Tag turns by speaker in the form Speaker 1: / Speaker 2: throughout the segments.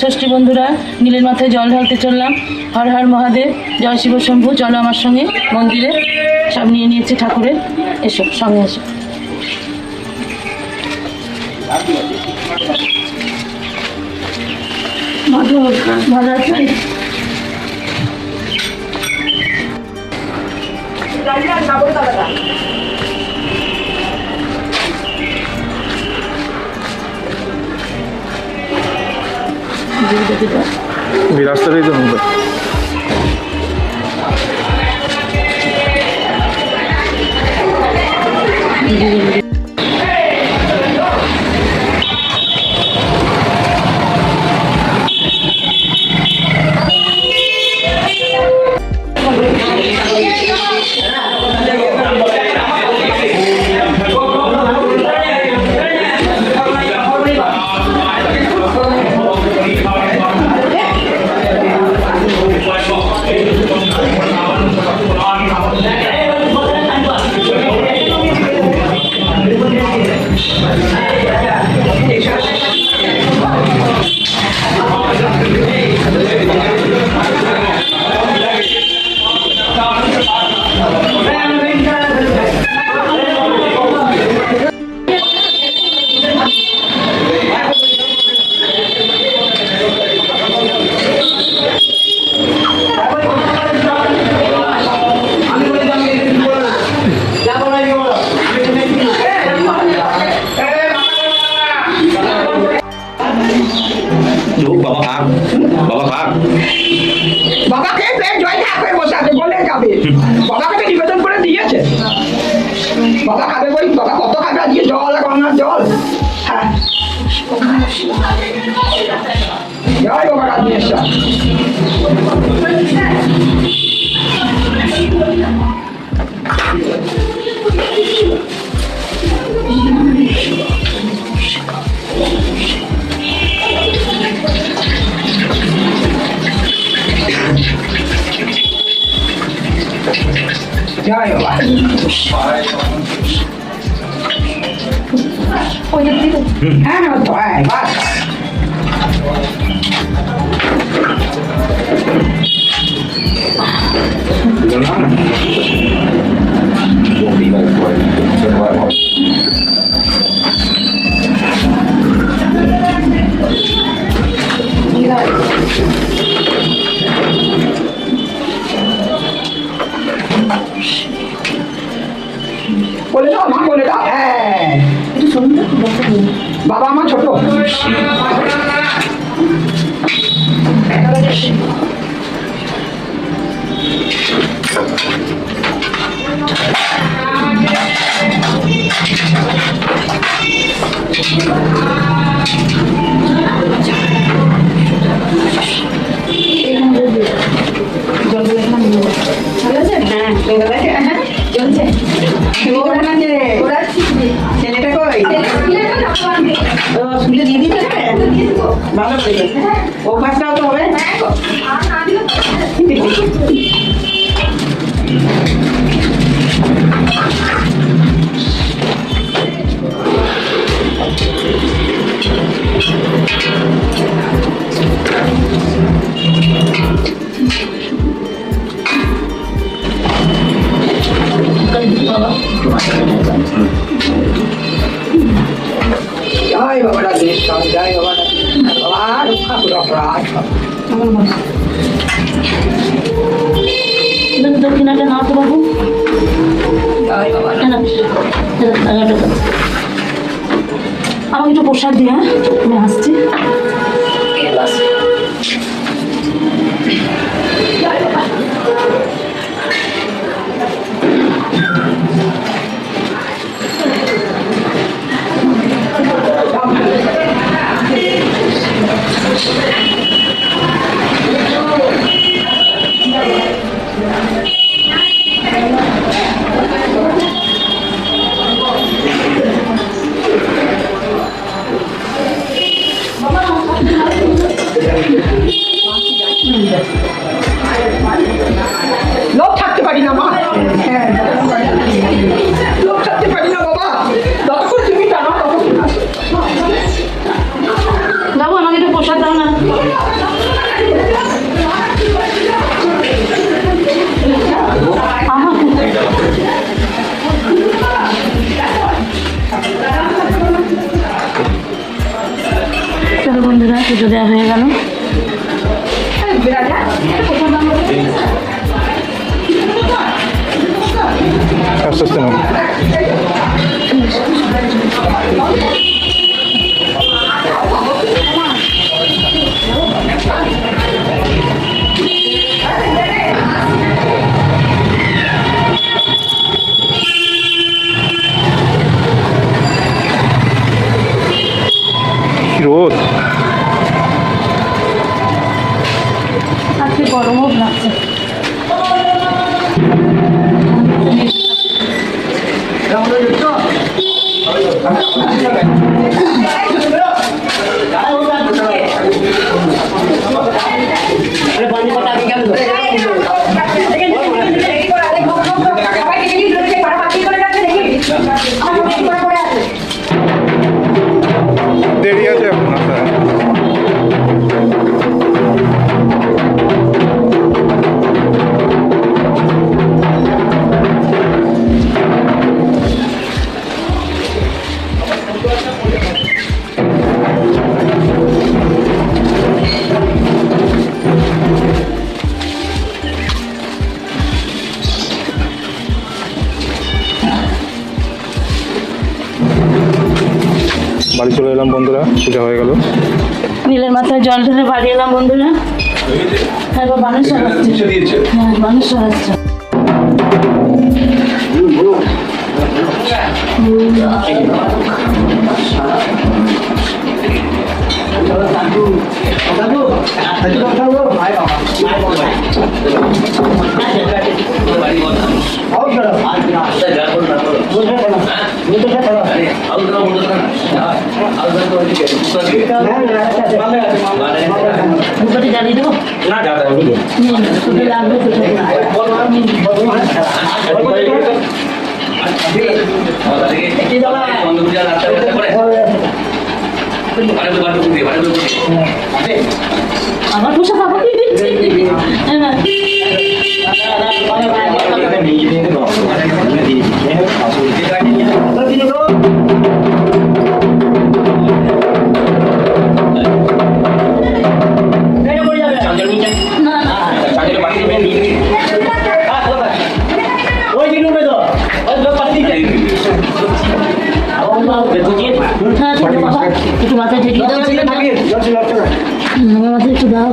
Speaker 1: ষষ্ঠী বন্ধুরা, নীলের মাথায় জল ঢালতে চললাম। হর হর মহাদেব, জয় শিব শম্ভু। চলো আমার সঙ্গে মন্দিরে, সব নিয়ে নিয়েছি ঠাকুরের। এসো, সঙ্গে এসো। ভালো আছে?
Speaker 2: রাস্তাটাই তো নৌকা।
Speaker 3: বাবাকে জয় থাকবে বসে আছে বলে যাবে। বাবাকে তো নিবেদন করে দিয়েছে। বাবা খাবে বই, বাবা কত খাবে আজকে? জল, গঙ্গার জল। হ্যাঁ, জয় বাবা রাজেশ্বর। জয় বাবা। হ্যাঁ হ্যাঁ তো হ্যাঁ বাস। বলে দাও মা, বলে দাও। হ্যাঁ, বাবা আমার ছোট। ছেলেটা কই? স্কুলে দিয়ে দিতে ভালো করে অভ্যাসটাও তো হবে। জয় বাবা রাজেশ্বর, জয় বাবা রাজেশ্বর। বাবা রক্ষা করো অপরাধ।
Speaker 1: দক্ষিণাটা নাও তো বাবু।
Speaker 3: জয় বাবা।
Speaker 1: আমাকে একটু প্রসাদ দিয়ে, হ্যাঁ আমি আসছি।
Speaker 3: লোক থাকতে পারি না মা। হ্যাঁ, লোক থাকতে পারি না বাবা। যতক্ষণ তুমি টানো ততক্ষণ
Speaker 1: বাবু আমাকে একটু প্রসাদ দাও না। চলো বন্ধুরা, পুজো দেওয়া হয়ে গেল।
Speaker 2: আস্তে আস্তে নাও। কি রোদ।
Speaker 1: আজকে গরমও লাগছে।
Speaker 2: দেরি আছে এখন আস্তে। বাড়ি চলে এলাম বন্ধুরা, পূজা হয়ে গেল।
Speaker 1: নীলের মাথায় জল ঢেলে বাড়ি এলাম বন্ধুরা। হ্যাঁ, এবার মানুষ আসছে। হ্যাঁ, মানুষ আসছে। দুপাটি জ্বালিয়ে দেবো না, লাগবে আমার পোশাক আমাকে দিচ্ছি। একটু মাথায় ঠেকিয়ে দাও, আমার মাথায় একটু দাও।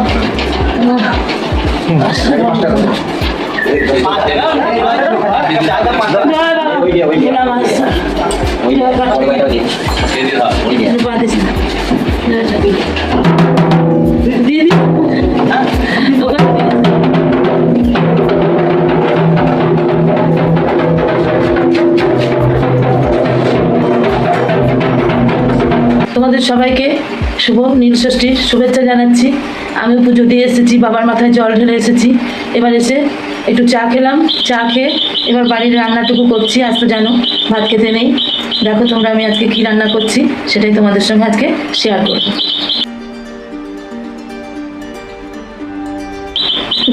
Speaker 1: দিদি তোমাদের সবাইকে শুভ নীল ষষ্ঠীর শুভেচ্ছা জানাচ্ছি। আমি পুজো দিয়ে এসেছি, বাবার মাথায় জল ঢেলে এসেছি। এবার এসে একটু চা খেলাম, চা খেয়ে এবার বাড়ির রান্নাটুকু করছি। আজ তো জানো ভাত খেতে নেই। দেখো তোমরা আমি আজকে কী রান্না করছি সেটাই তোমাদের সঙ্গে আজকে শেয়ার করব।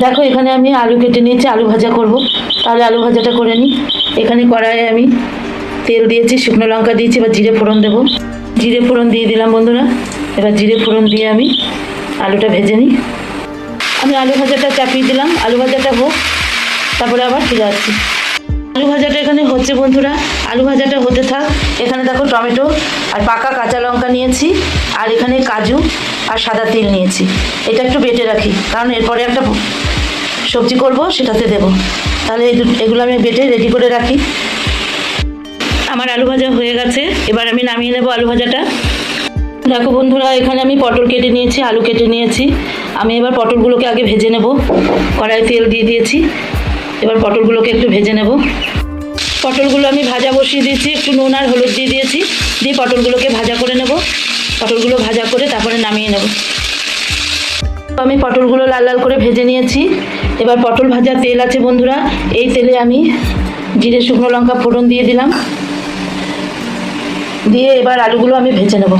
Speaker 1: দেখো এখানে আমি আলু কেটে নিয়েছি, আলু ভাজা করব। তাহলে আলু ভাজাটা করে নিই। এখানে কড়াইয়ে আমি তেল দিয়েছি, শুকনো লঙ্কা দিয়েছি, এবার জিরে ফোড়ন দেবো। জিরে ফোড়ন দিয়ে দিলাম বন্ধুরা। এবার জিরে ফোড়ন দিয়ে আমি আলুটা ভেজে নিই। আমি আলু ভাজাটা চাপিয়ে দিলাম, আলু ভাজাটা হোক, তারপরে আবার ফিরে আসছি। আলু ভাজাটা এখানে হচ্ছে বন্ধুরা, আলু ভাজাটা হতে থাক। এখানে দেখো টমেটো আর পাকা কাঁচা লঙ্কা নিয়েছি, আর এখানে কাজু আর সাদা তিল নিয়েছি। এটা একটু বেটে রাখি, কারণ এরপরে একটা সবজি করব, সেটাতে দেবো। তাহলে এগুলো আমি বেটে রেডি করে রাখি। আমার আলু ভাজা হয়ে গেছে, এবার আমি নামিয়ে নেব আলু ভাজাটা। দেখো বন্ধুরা, এখানে আমি পটল কেটে নিয়েছি, আলু কেটে নিয়েছি। আমি এবার পটলগুলোকে আগে ভেজে নেব। কড়াই তেল দিয়ে দিয়েছি, এবার পটলগুলোকে একটু ভেজে নেব। পটলগুলো আমি ভাজা বসিয়ে দিয়েছি, একটু নুন আর হলুদ দিয়ে দিয়েছি, দিয়ে পটলগুলোকে ভাজা করে নেব। পটলগুলো ভাজা করে তারপরে নামিয়ে নেব। আমি পটলগুলো লাল লাল করে ভেজে নিয়েছি। এবার পটল ভাজা তেল আছে বন্ধুরা, এই তেলে আমি জিরে শুকনো লঙ্কা ফোড়ন দিয়ে দিলাম, দিয়ে এবার আলুগুলো আমি ভেজে নেব।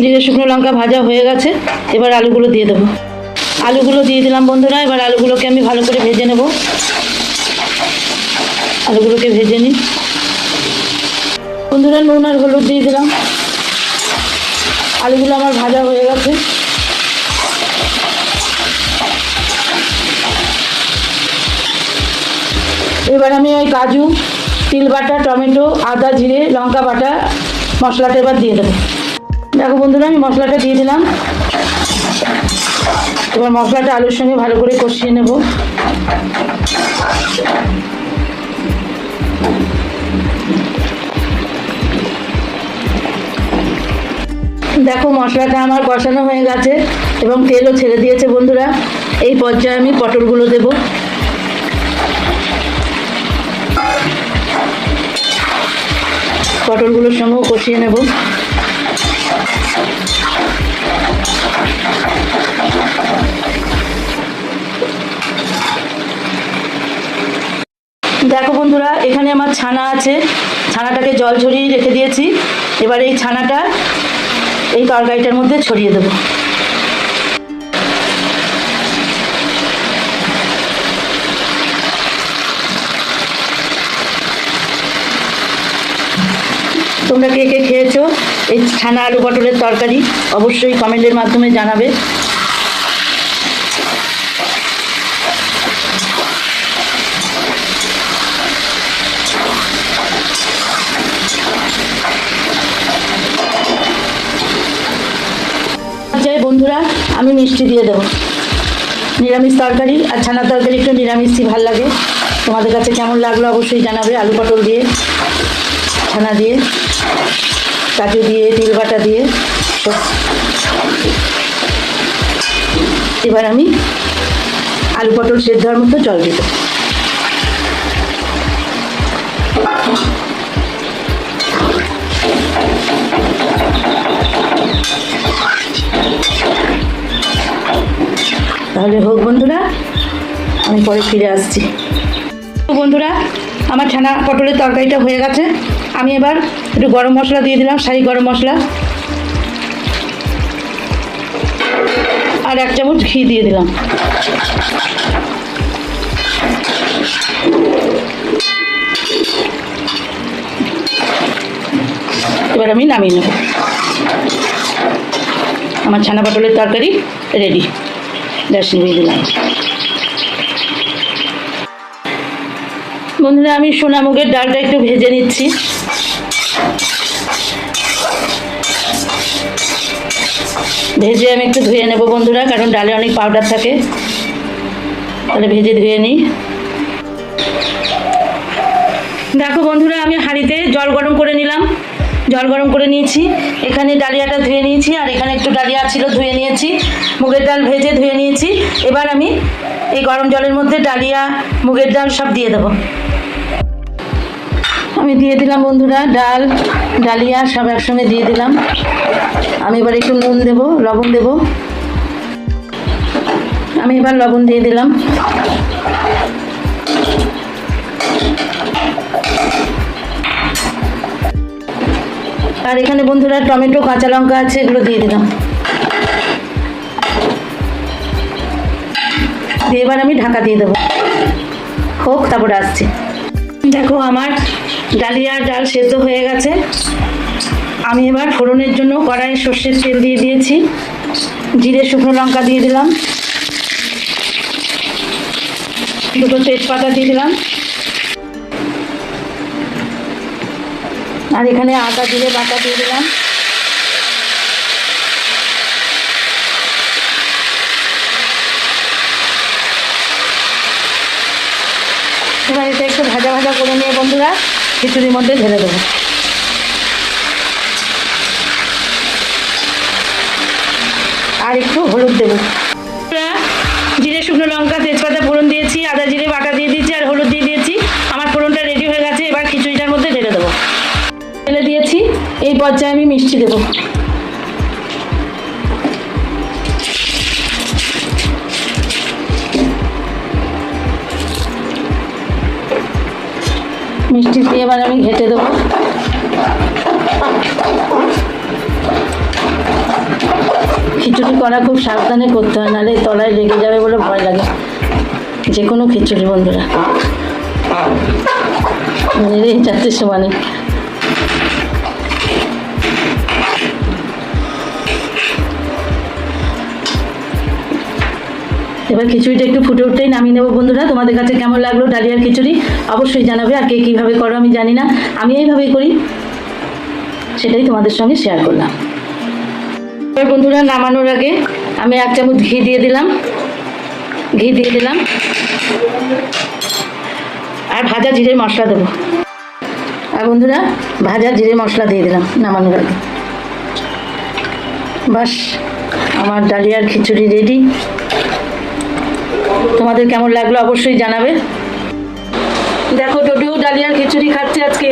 Speaker 1: জিরে শুকনো লঙ্কা ভাজা হয়ে গেছে, এবার আলুগুলো দিয়ে দেবো। আলুগুলো দিয়ে দিলাম বন্ধুরা। এবার আলুগুলোকে আমি ভালো করে ভেজে নেব। আলুগুলোকে ভেজে নিই বন্ধুরা। নুন আর হলুদ দিয়ে দিলাম। আলুগুলো আমার ভাজা হয়ে গেছে। এবার আমি ওই কাজু, তিল বাটা, টমেটো, আদা, জিরে, লঙ্কা বাটা মশলাটা এবার দিয়ে দেবো। দেখো বন্ধুরা, আমি মশলাটা দিয়ে দিলাম। এবার মশলাটা আলুর সঙ্গে ভালো করে কষিয়ে নেব। দেখো মশলাটা আমার কষানো হয়ে গেছে এবং তেলও ছেড়ে দিয়েছে বন্ধুরা। এই পর্যায়ে আমি পটলগুলো দেব। পটলগুলোর সঙ্গেও কষিয়ে নেব। দেখো বন্ধুরা, এখানে আমার ছানা আছে। ছানাটাকে জল ঝরিয়ে রেখে দিয়েছি। এবার এই ছানাটা এই তরকারিটার মধ্যে ছড়িয়ে দেব। তোমরা কে কে খেয়েছো এই ছানা আলু পটলের তরকারি? অবশ্যই কমেন্টের মাধ্যমে জানাবে। বন্ধুরা, আমি মিষ্টি দিয়ে দেবো। নিরামিষ তরকারি আর ছানার তরকারি একটু নিরামিষই ভালো লাগে। তোমাদের কাছে কেমন লাগলো অবশ্যই জানাবে। আলু পটল দিয়ে, ছানা দিয়ে, কাজু দিয়ে, তিল বাটা দিয়ে। এবার আমি আলু পটল সেদ্ধ হওয়ার মতো জল দিতে। তাহলে হোক বন্ধুরা, আমি পরে ফিরে আসছি। বন্ধুরা, আমার ছানা পটলের তরকারিটা হয়ে গেছে। আমি এবার একটু গরম মশলা দিয়ে দিলাম, শাহি গরম মশলা, আর 1 চামচ ঘি দিয়ে দিলাম। এবার আমি নামিয়ে নেব। আমার ছানা পটলের তরকারি রেডি। গ্যাস নিভিয়ে দিলাম। বন্ধুরা, আমি সোনামুগের ডালটা একটু ভেজে নিচ্ছি। ভেজে আমি একটু ধুয়ে নেব বন্ধুরা, কারণ ডালে অনেক পাউডার থাকে। তাহলে ভেজে ধুয়ে নিই। দেখো বন্ধুরা, আমি হাঁড়িতে জল গরম করে নিলাম। জল গরম করে নিয়েছি। এখানে ডালিয়াটা ধুয়ে নিয়েছি, আর এখানে একটু ডালিয়া ছিল ধুয়ে নিয়েছি। মুগের ডাল ভেজে ধুয়ে নিয়েছি। এবার আমি এই গরম জলের মধ্যে ডালিয়া, মুগের ডাল সব দিয়ে দেবো। আমি দিয়ে দিলাম বন্ধুরা, ডাল, ডালিয়া সব একসঙ্গে দিয়ে দিলাম। আমি এবার একটু নুন দেবো, লবণ দেবো। আমি এবার লবণ দিয়ে দিলাম। আর এখানে বন্ধুরা টমেটো, কাঁচা লঙ্কা আছে, এগুলো দিয়ে দিলাম। দিয়ে এবার আমি ঢাকা দিয়ে দেবো। হোক, তারপরে আসছি। দেখো আমার ডালিয়া ডাল সেদ্ধ হয়ে গেছে। আমি এবার ফোড়নের জন্য কড়াইয়ে সর্ষের তেল দিয়ে দিয়েছি। জিরে শুকনো লঙ্কা দিয়ে দিলাম। 2টো তেজপাতা দিয়ে দিলাম। আর এখানে আদা জিরে বাটা দিয়ে দিলাম। এবার এটা একটু ভাজা ভাজা করে নিয়ে বন্ধুরা খিচুড়ির মধ্যে ঢেলে দেবো। আর একটু হলুদ দেবো। জিরে শুকনো লঙ্কা তেজপাতা ফোড়ন দিয়েছি, আদা জিরে বাটা দিয়ে দিয়েছি, আর হলুদ দিয়ে দিয়েছি। আমার ফোড়নটা রেডি হয়ে গেছে। এবার খিচুড়িটার মধ্যে ঢেলে দেবো। ঢেলে দিয়েছি। এই পর্যায়ে আমি মিষ্টি দেবো। মিষ্টি দিয়ে এবার আমি ঘেঁটে দেবো। খিচুড়ি করা খুব সাবধানে করতে হয়, নাহলে তলায় লেগে যাবে বলে ভয় লাগে। যে কোনো খিচুড়ি বন্ধুরা নেড়ে যাচ্ছে সমানে। এবার খিচুড়িটা একটু ফুটে উঠতেই নামিয়ে নেবো বন্ধুরা। তোমাদের কাছে কেমন লাগলো ডালিয়ার খিচুড়ি অবশ্যই জানাবে। আর কে কীভাবে করো আমি জানি না, আমি এইভাবেই করি, সেটাই তোমাদের সঙ্গে শেয়ার করলাম। এবার বন্ধুরা নামানোর আগে আমি 1 চামচ ঘি দিয়ে দিলাম, আর ভাজা জিরে মশলা দেবো। আর বন্ধুরা ভাজা জিরে মশলা দিয়ে দিলাম নামানোর আগে। বাস আমার ডালিয়ার খিচুড়ি রেডি। তোমাদের কেমন লাগলো অবশ্যই জানাবে। দেখো ডোডো ডালিয়ার খিচুড়ি খাচ্ছে আজকে।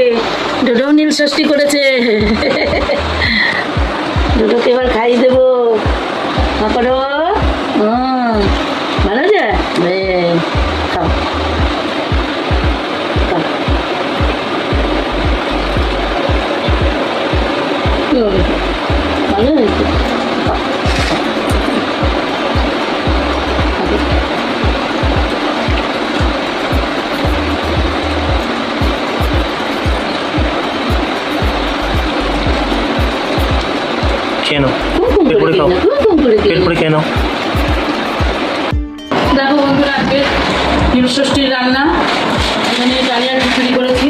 Speaker 1: ডোডো নীল ষষ্ঠী করেছে। ডোডোকে এবার খাইয়ে দেবো। করো ভালো যায় খাও খাও। ভালো হয়েছে।
Speaker 2: খেয়ে নাও,
Speaker 1: কুমকুম
Speaker 2: পেট
Speaker 1: করে
Speaker 2: ভরে খাও,
Speaker 1: খেয়ে নাও, কুমকুম করে খেয়ে
Speaker 2: পেট ভরে খেয়ে নাও।
Speaker 1: দেখো বন্ধুরা আজকে নীলষষ্ঠীর রান্না। এখানে ডালিয়ার খিচুড়ি করেছি,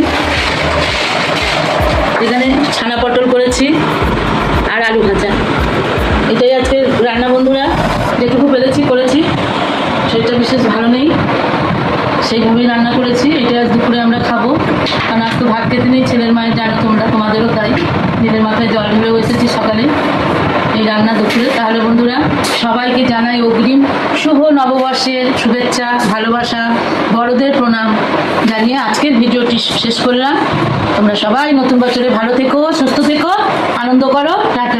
Speaker 1: এখানে ছানা পটল করেছি, আর আলু ভাজা। এটাই আজকে রান্না বন্ধুরা। যেটুকু পেরেছি করেছি, সেটা বিশেষ ভালো নেই, সেইভাবেই রান্না করেছি। এটা আজ দুপুরে আমরা খাবো, কারণ আজকে ভাত খেতে নেই। ছেলের মায়ের জানো তোমরা, তোমাদেরও তাই। নিজের মাথায় জল ঢেলেও এসেছি সকালে এই রান্না দুপুরে। তাহলে বন্ধুরা সবাইকে জানাই অগ্রিম শুভ নববর্ষের শুভেচ্ছা, ভালোবাসা, বড়দের প্রণাম জানিয়ে আজকের ভিডিওটি শেষ করলাম। তোমরা সবাই নতুন বছরে ভালো থেকো, সুস্থ থেকো, আনন্দ করো। টাটা।